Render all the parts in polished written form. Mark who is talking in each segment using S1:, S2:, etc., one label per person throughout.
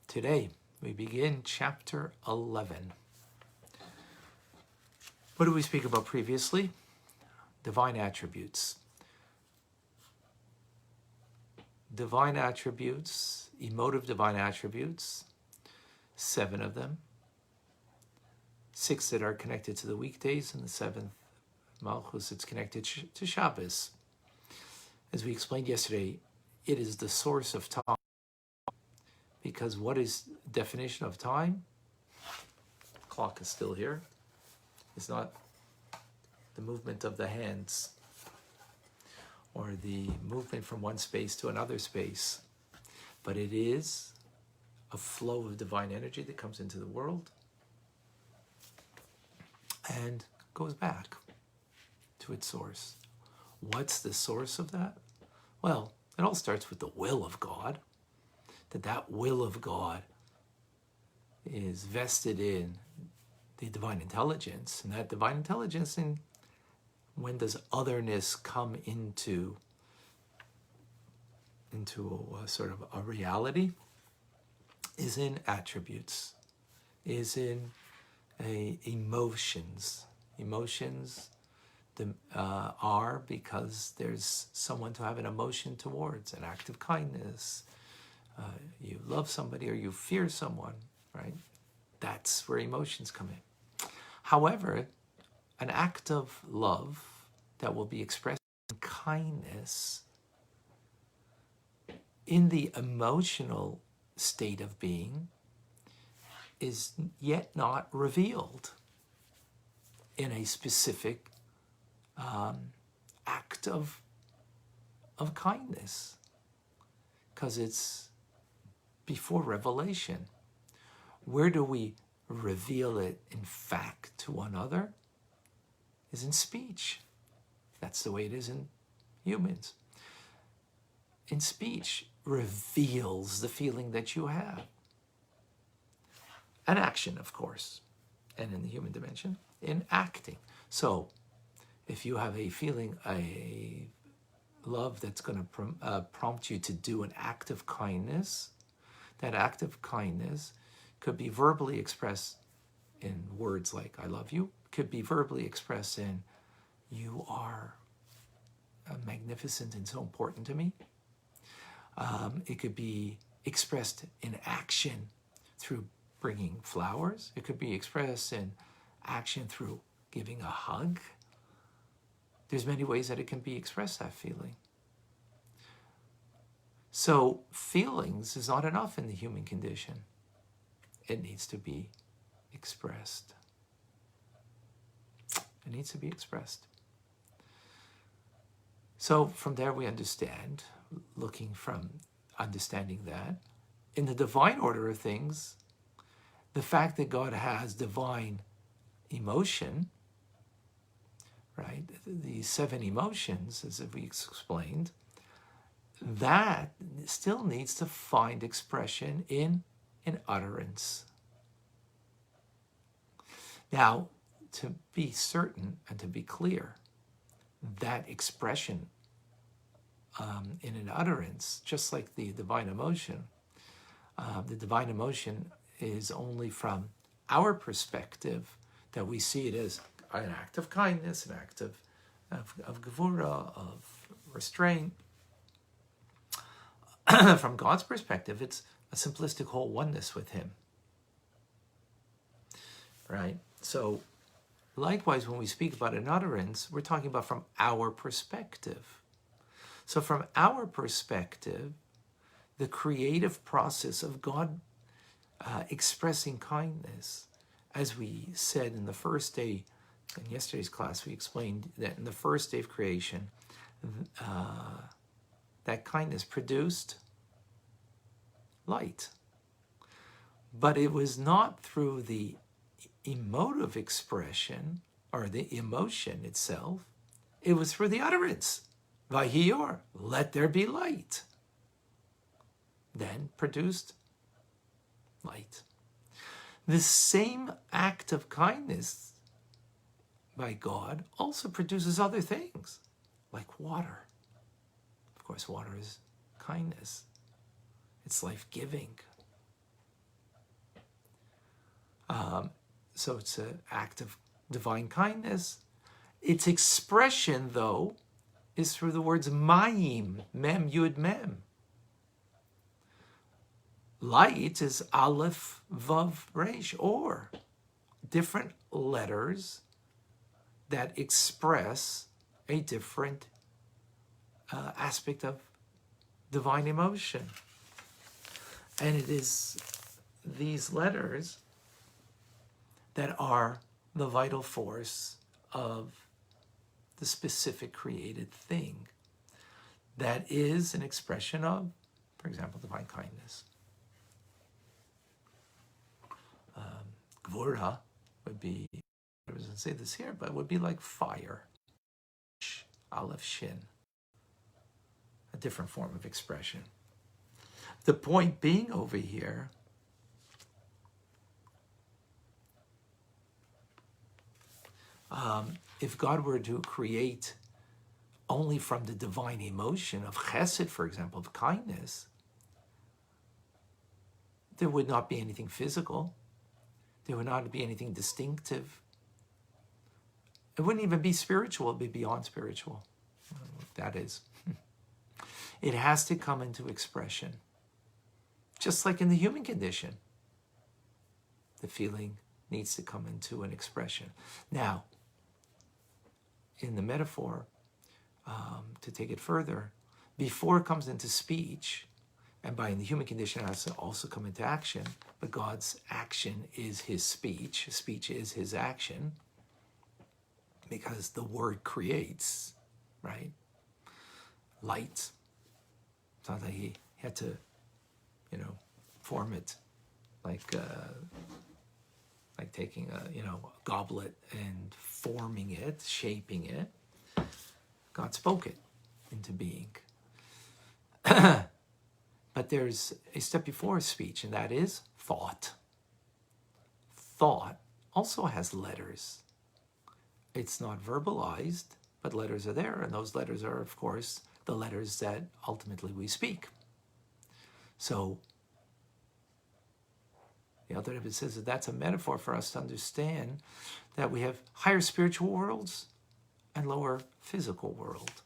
S1: Today, we begin chapter 11. What did we speak about previously? Divine attributes. Divine attributes, emotive divine attributes, 7 of them. 6 that are connected to the weekdays, and the 7th, Malchus, it's connected to Shabbos. As we explained yesterday, it is the source of time. Because what is the definition of time? The clock is still here. It's not the movement of the hands or the movement from one space to another space, but it is a flow of divine energy that comes into the world and goes back to its source. What's the source of that? Well, it all starts with the will of God. That will of God is vested in the divine intelligence, and that divine intelligence, and when does otherness come into a sort of a reality, is in attributes, is in emotions. Emotions are because there's someone to have an emotion towards, an act of kindness. You love somebody or you fear someone, right? That's where emotions come in. However, an act of love that will be expressed in kindness in the emotional state of being is yet not revealed in a specific act of kindness, because it's before revelation. Where do we reveal it in fact to one another? Is in speech. That's the way it is in humans. In speech reveals the feeling that you have. An action, of course, and in the human dimension, in acting. So if you have a feeling, a love that's going to prompt you to do an act of kindness, that act of kindness could be verbally expressed in words like "I love you," could be verbally expressed in "you are magnificent and so important to me." It could be expressed in action through bringing flowers. It could be expressed in action through giving a hug. There's many ways that it can be expressed, that feeling. So feelings is not enough in the human condition. It needs to be expressed. It needs to be expressed. So from there we understand, looking from understanding that, in the divine order of things, the fact that God has divine emotion, right? The 7 emotions, as we explained, that still needs to find expression in an utterance. Now, to be certain and to be clear, that expression in an utterance, just like the divine emotion is only from our perspective, that we see it as an act of kindness, an act of gevura, of restraint. From God's perspective, it's a simplistic whole oneness with Him, right? So likewise, when we speak about an utterance, we're talking about from our perspective. So from our perspective, the creative process of God expressing kindness, as we said in the first day, in yesterday's class, we explained that in the first day of creation, that kindness produced light. But it was not through the emotive expression or the emotion itself. It was through the utterance. Vahiyor, let there be light. Then produced light. The same act of kindness by God also produces other things, like water. Of course, water is kindness. It's life-giving. So it's an act of divine kindness. Its expression, though, is through the words Mayim, Mem, Yud, Mem. Light is Aleph, Vav, Resh, or different letters that express a different aspect of divine emotion. And it is these letters that are the vital force of the specific created thing that is an expression of, for example, divine kindness. Gvura would be, I was going to say this here, but it would be like fire. Aleph Shin. A different form of expression. The point being over here, if God were to create only from the divine emotion of chesed, for example, of kindness, there would not be anything physical. There would not be anything distinctive. It wouldn't even be spiritual. It would be beyond spiritual. That is. It has to come into expression. Just like in the human condition. The feeling needs to come into an expression. Now, in the metaphor, to take it further, before it comes into speech, and by in the human condition it has to also come into action, but God's action is his speech is his action, because the word creates, right? Light. It's not like he had to, form it like taking a goblet and forming it, shaping it. God spoke it into being. But there's a step before speech, and that is thought. Thought also has letters. It's not verbalized, but letters are there, and those letters are, of course, the letters that ultimately we speak. So the Alter Rebbe says that that's a metaphor for us to understand that we have higher spiritual worlds and lower physical world.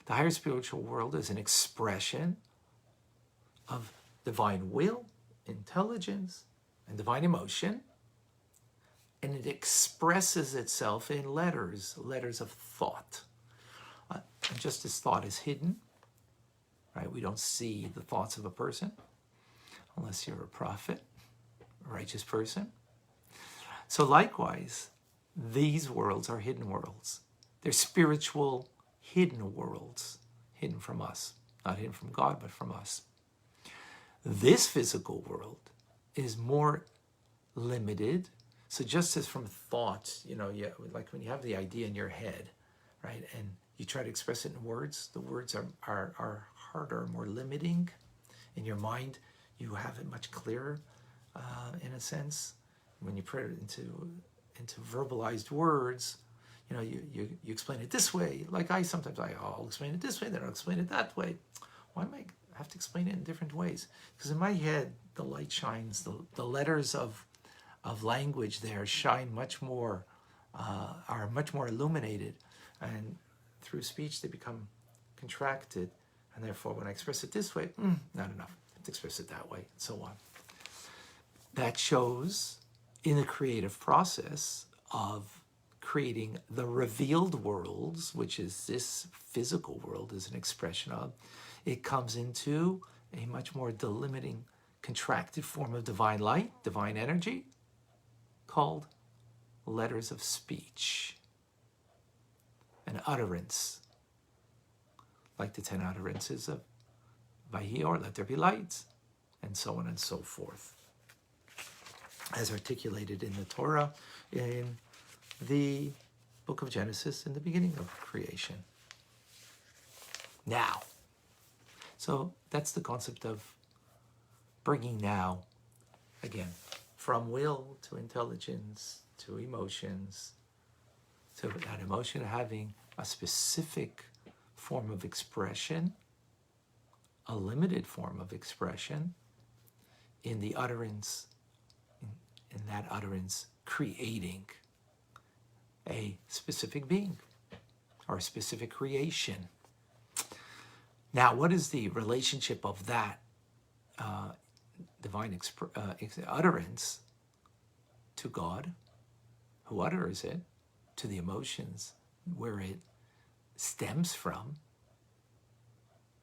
S1: The higher spiritual world is an expression of divine will, intelligence, and divine emotion, and it expresses itself in letters of thought. And just as thought is hidden, right? We don't see the thoughts of a person unless you're a prophet, a righteous person. So likewise, these worlds are hidden worlds. They're spiritual hidden worlds, hidden from us. Not hidden from God, but from us. This physical world is more limited. So just as from thoughts, like when you have the idea in your head, right, and you try to express it in words, the words are harder, more limiting. In your mind, you have it much clearer, in a sense. When you put it into verbalized words, you explain it this way. Like I'll explain it this way, then I'll explain it that way. Why am I have to explain it in different ways? Because in my head, the light shines. The letters of language there shine much more, are much more illuminated, and through speech they become contracted, and therefore when I express it this way, not enough. I have to express it that way, and so on. That shows in the creative process of creating the revealed worlds, which is this physical world is an expression of, it comes into a much more delimiting, contracted form of divine light, divine energy, called letters of speech, an utterance, like the 10 utterances of Vahi, or let there be light, and so on and so forth, as articulated in the Torah, in the book of Genesis, in the beginning of creation. Now, so that's the concept of bringing now, again, from will to intelligence to emotions, to that emotion having a specific form of expression, a limited form of expression in the utterance, in that utterance creating a specific being or a specific creation. Now, what is the relationship of that divine utterance to God, who utters it, to the emotions where it stems from,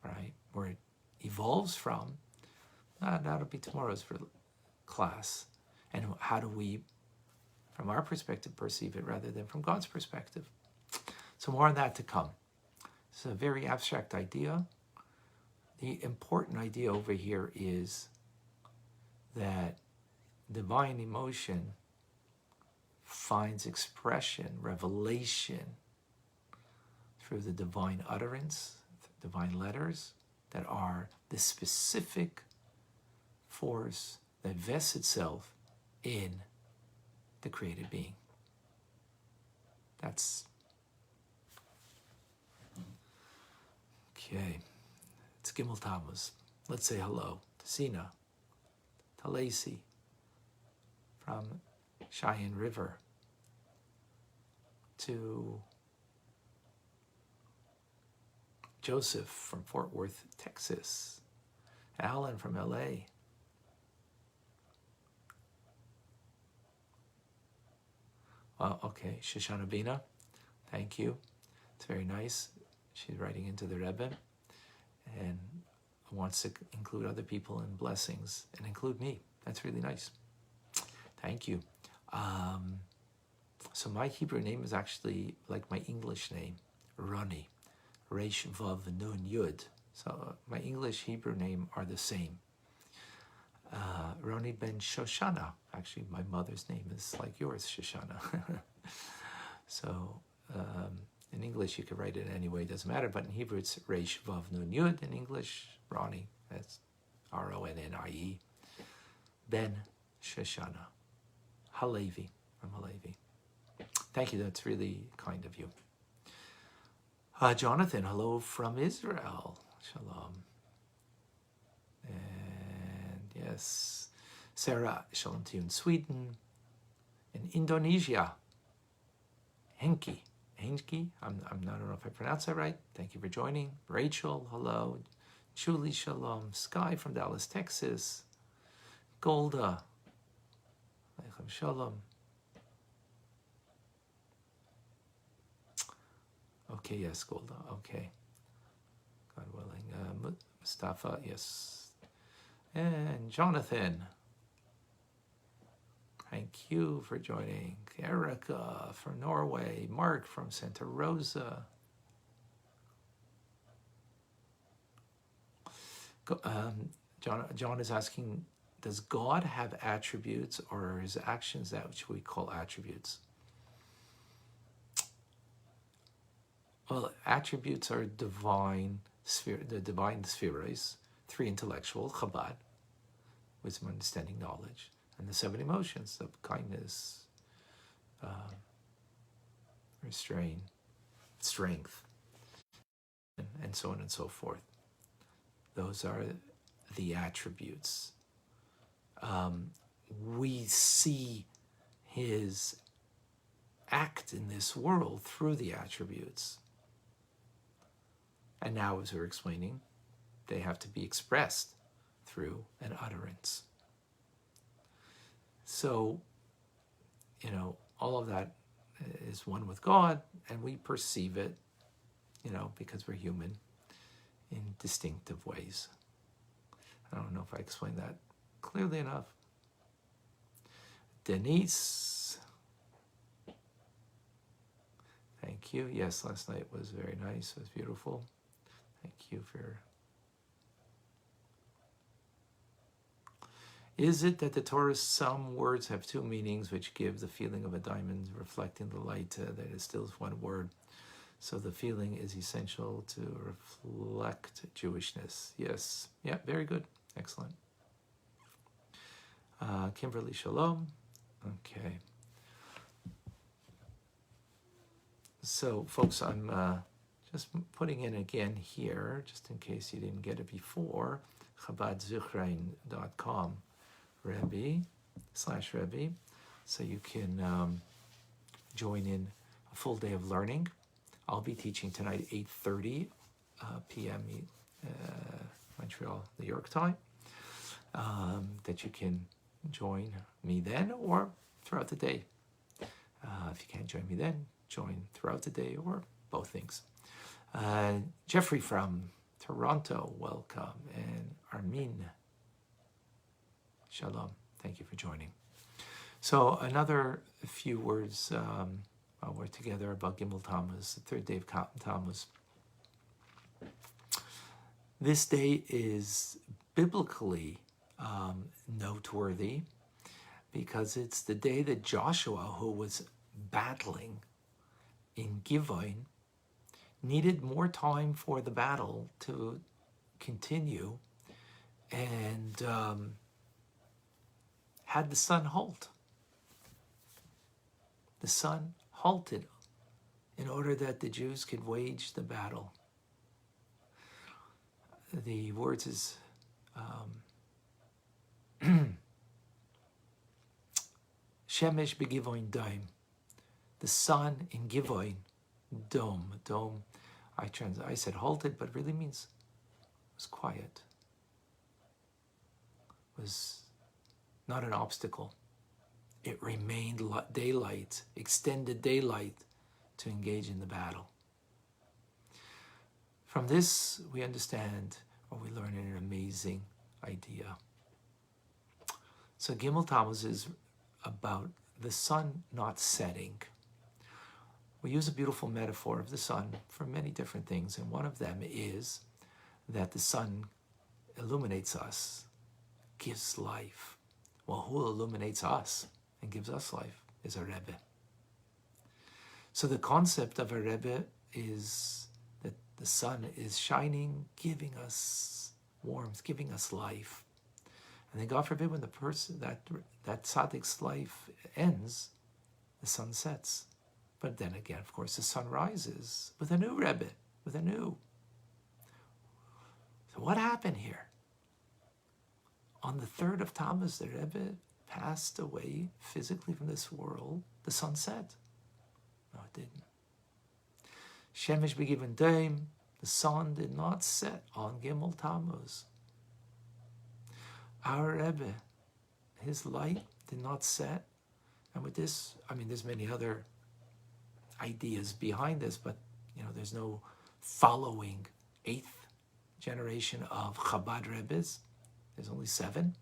S1: right? Where it evolves from? That'll be tomorrow's class. And how do we, from our perspective, perceive it rather than from God's perspective? So more on that to come. It's a very abstract idea. The important idea over here is that divine emotion finds expression, revelation through the divine utterance, divine letters that are the specific force that vests itself in the created being. That's okay. It's Gimel Tammuz. Let's say hello to Sina, to Lacey from Cheyenne River, to Joseph from Fort Worth, Texas, Alan from LA, okay, Shoshana Bina, thank you. It's very nice. She's writing into the Rebbe and wants to include other people in blessings and include me. That's really nice. Thank you. So my Hebrew name is actually like my English name, Roni, Resh Vav Nun Yud. So my English Hebrew name are the same. Roni ben Shoshana. Actually, my mother's name is like yours, Shoshana. So in English, you could write it any way, it doesn't matter. But in Hebrew, it's Resh Vav Nun Yud. In English, Roni, that's Ronnie. Ben Shoshana. Halevi. I'm Halevi. Thank you, that's really kind of you. Jonathan, hello from Israel. Shalom. And yes, Sarah, shalom to you in Sweden. In Indonesia, Henki. I don't know if I pronounced that right. Thank you for joining. Rachel, hello. Julie, shalom. Sky from Dallas, Texas. Golda, shalom. Okay, yes, Golda. Okay. God willing. Mustafa, yes. And Jonathan. Thank you for joining. Erica from Norway. Mark from Santa Rosa. John is asking, does God have attributes, or are his actions that which we call attributes? Well, attributes are divine sphere, the divine spheres, three intellectual, Chabad, wisdom, understanding, knowledge, and the seven emotions of kindness, restraint, strength, and so on and so forth. Those are the attributes. We see his act in this world through the attributes. And now, as we're explaining, they have to be expressed through an utterance. So, all of that is one with God, and we perceive it, because we're human, in distinctive ways. I don't know if I explained that clearly enough. Denise, thank you. Yes, last night was very nice. It was beautiful. Thank you for... Is it that the Torah's some words have two meanings, which give the feeling of a diamond reflecting the light that is still one word? So the feeling is essential to reflect Jewishness. Yes. Yeah, very good. Excellent. Kimberly, shalom. Okay. So, folks, I'm just putting in again here, just in case you didn't get it before, ChabadZuchrein.com. Rebbe, youtube.com/Rebbe, so you can join in a full day of learning. I'll be teaching tonight at 8:30 p.m. Montreal, New York time. That you can join me then or throughout the day. If you can't join me then, join throughout the day or both things. Jeffrey from Toronto, welcome. And Armin, shalom. Thank you for joining. So another few words while we're together about Gimel Tammuz, the third day of Tammuz. This day is biblically noteworthy because it's the day that Joshua, who was battling in Givon, needed more time for the battle to continue, and had the sun halt. The sun halted in order that the Jews could wage the battle. The words is Shemesh begivon dome. The sun in Givon, dome. Dome, I said halted, but really means was quiet. Was not an obstacle. It remained daylight, extended daylight to engage in the battle. From this, we understand, or we learn an amazing idea. So Gimel Tammuz is about the sun not setting. We use a beautiful metaphor of the sun for many different things, and one of them is that the sun illuminates us, gives life. Well, who illuminates us and gives us life is a Rebbe. So the concept of a Rebbe is that the sun is shining, giving us warmth, giving us life. And then God forbid when the person, that tzaddik's life ends, the sun sets. But then again, of course, the sun rises with a new Rebbe, with a new. So what happened here? On the 3rd of Tammuz, the Rebbe passed away physically from this world. The sun set. No, it didn't. Shemesh begivon dome. The sun did not set on Gimel Tammuz. Our Rebbe, his light did not set. And with this, I mean, there's many other ideas behind this, but, there's no following 8th generation of Chabad Rebbes. There's only 7.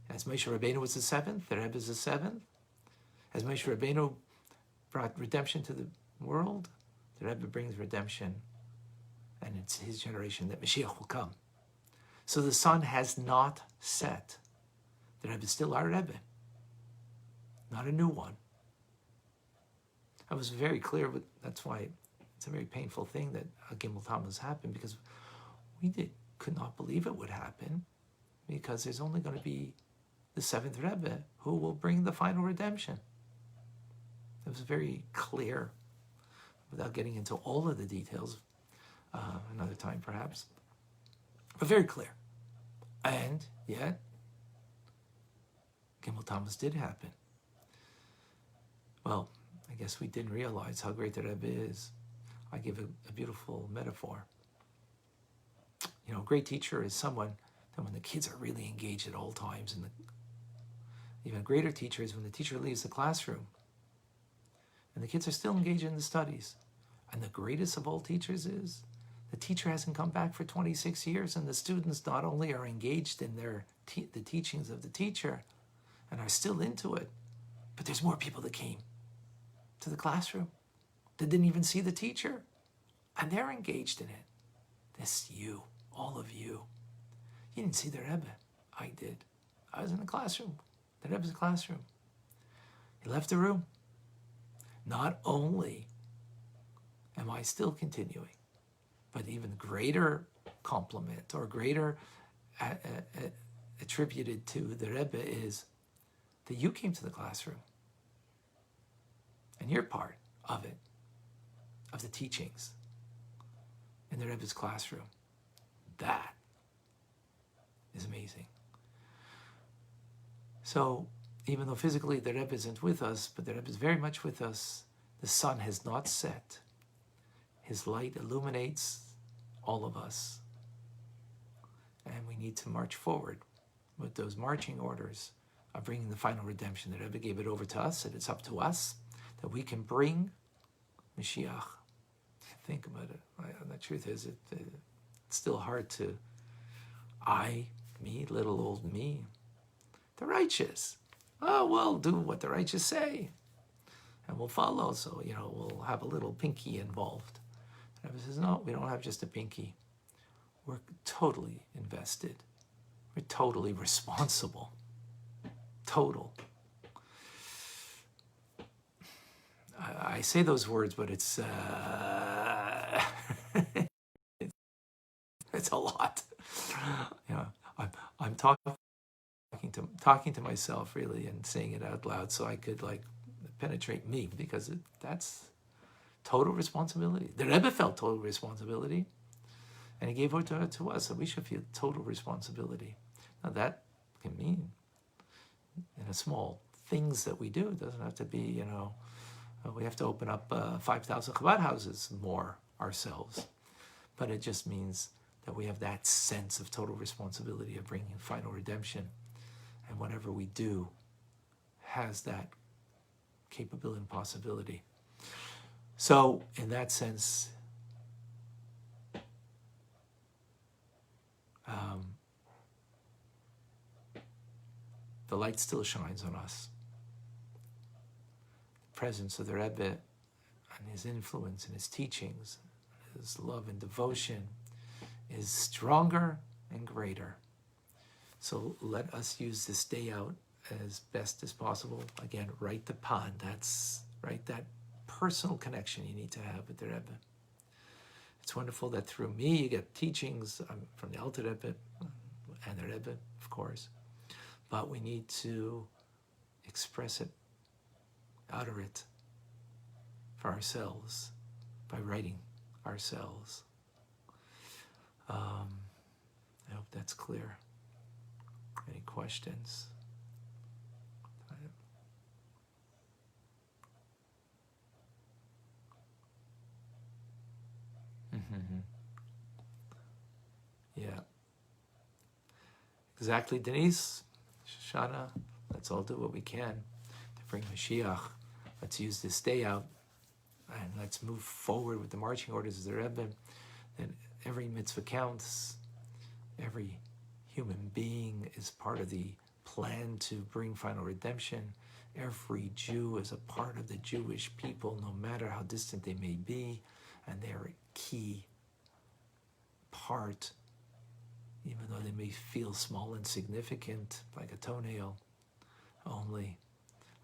S1: As Moshe Rabbeinu was the 7th, the Rebbe is the 7th. As Moshe Rabbeinu brought redemption to the world, the Rebbe brings redemption, and it's his generation that Mashiach will come. So the sun has not set. The Rebbe is still our Rebbe, not a new one. I was very clear, but that's why it's a very painful thing that Gimel Tammuz happened, because we could not believe it would happen, because there's only going to be the 7th Rebbe who will bring the final redemption. It was very clear, without getting into all of the details, another time perhaps, but very clear. And yet, Gimel Tammuz did happen. Well, I guess we didn't realize how great the Rebbe is. I give a beautiful metaphor. A great teacher is someone that when the kids are really engaged at all times, and even a greater teacher is when the teacher leaves the classroom and the kids are still engaged in the studies. And the greatest of all teachers is the teacher hasn't come back for 26 years, and the students not only are engaged in the teachings of the teacher and are still into it, but there's more people that came to the classroom that didn't even see the teacher, and they're engaged in it. This you, all of you. You didn't see the Rebbe. I did. I was in the classroom. The Rebbe's classroom. He left the room. Not only am I still continuing, but even greater compliment or greater attributed to the Rebbe is that you came to the classroom and you're part of it, of the teachings in the Rebbe's classroom. That is amazing. So even though physically the Rebbe isn't with us, but the Rebbe is very much with us. The sun has not set. His light illuminates all of us. And we need to march forward with those marching orders of bringing the final redemption. The Rebbe gave it over to us, and it's up to us that we can bring Mashiach. Think about it. The truth is, it's still hard to, me, little old me, the righteous. Oh, well, do what the righteous say, and we'll follow. So, we'll have a little pinky involved. The Rebbe says, no, we don't have just a pinky. We're totally invested. We're totally responsible. Total. I say those words, but it's it's a lot. I'm talking to myself really and saying it out loud so I could penetrate me, because that's total responsibility. The Rebbe felt total responsibility, and he gave it to us, so we should feel total responsibility. Now that can mean in a small things that we do. It doesn't have to be, we have to open up 5,000 Chabad houses more ourselves. But it just means that we have that sense of total responsibility of bringing final redemption. And whatever we do has that capability and possibility. So in that sense, the light still shines on us. The presence of the Rebbe and his influence and his teachings, his love and devotion is stronger and greater. So let us use this day out as best as possible. Again, write the pond. Write that personal connection you need to have with the Rebbe. It's wonderful that through me you get teachings from the Alter Rebbe and the Rebbe, of course. But we need to express it, utter it for ourselves by writing ourselves. I hope that's clear. Any questions? Yeah. Exactly, Denise. Shoshana, let's all do what we can to bring Mashiach. Let's use this day out, and let's move forward with the marching orders of the Rebbe. Then every mitzvah counts. Every human being is part of the plan to bring final redemption. Every Jew is a part of the Jewish people, no matter how distant they may be, and they're a key part, even though they may feel small and insignificant, like a toenail only,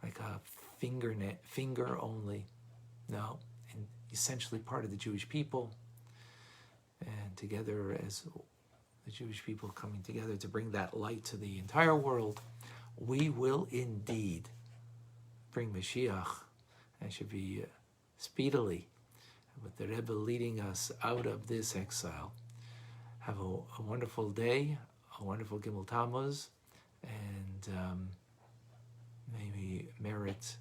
S1: like a finger only. No, and essentially part of the Jewish people, and together as the Jewish people coming together to bring that light to the entire world, we will indeed bring Mashiach, and should be speedily, with the Rebbe leading us out of this exile. Have a wonderful day, a wonderful Gimel Tammuz, and may we merit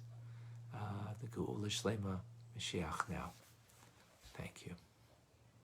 S1: the Geula Shlema Mashiach now. Thank you.